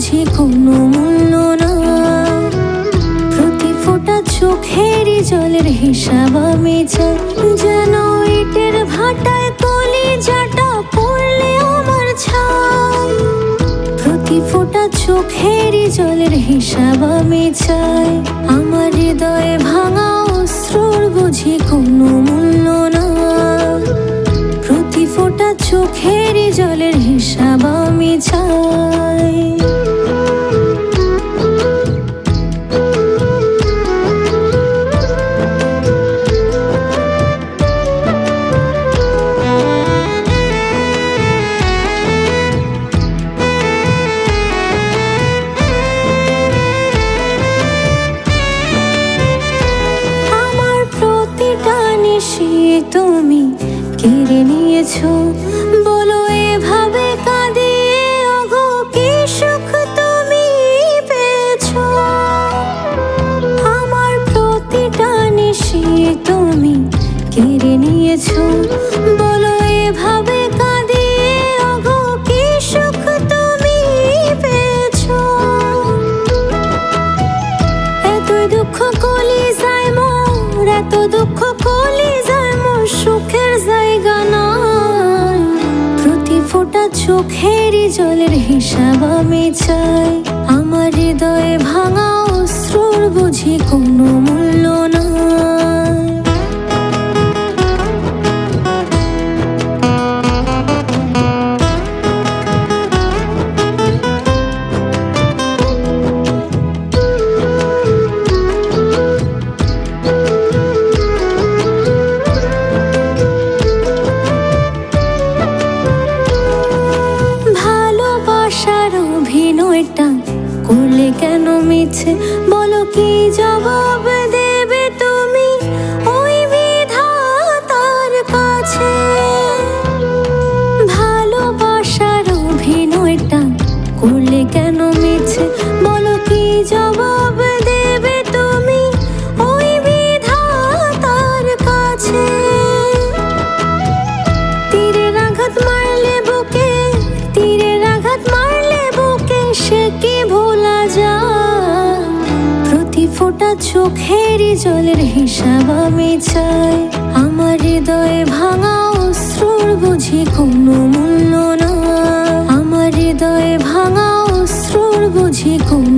বুঝি কোনো মূল্য না। প্রতি ফোঁটা চোখেরই জলের হিসাব আমি চাই, যেন ইটের ভাটায় কলিজাটা পড়লে আমার ছাই। প্রতি ফোঁটা চোখেরই জলের হিসাব আমি চাই, আমার হৃদয়ে ভাঙা অশ্রুর বুঝি কোনো মূল্য না। প্রতি ফোঁটা চোখেরই জলের হিসাব আমি চাই। তুমি কেড়ে নিয়েছো, বলো এভাবে কাঁদিয়ে ওগো কি সুখ তুমি পেয়েছো। আমার প্রতিটা নিশি তুমি কেড়ে নিয়েছো, বলো এভাবে কাঁদিয়ে ওগো কি সুখ তুমি পেয়েছো। এতই দুঃখ কলিজায় মোর, এত দুঃখ কলিজায় মোর, সুখের জায়গা নাই। প্রতি ফোঁটা চোখেরই জলের হিসাব আমি চাই, আমার হৃদয়ে ভাঙা অশ্রুর বুঝি কোনো মূল্য না। অভিনয়টা করলে কেন মিছে, বলো কি জবাব দেবে তুমি ওই বিধাতার কাছে। ভালোবাসার অভিনয়টা করলে কেন মিছে, বলো কি জবাব দেবে তুমি ওই বিধাতার কাছে। তীরের আঘাত মারলে বুকে, তীরের আঘাত মারলে বুকে, সে কি ভোলা যায়। প্রতি ফোঁটা চোখেরই জলের হিসাব আমি চাই, আমার হৃদয়ে ভাঙা অশ্রুর বুঝি কোনো মূল্য না। আমার হৃদয়ে ভাঙা অশ্রুর বুঝি কোনো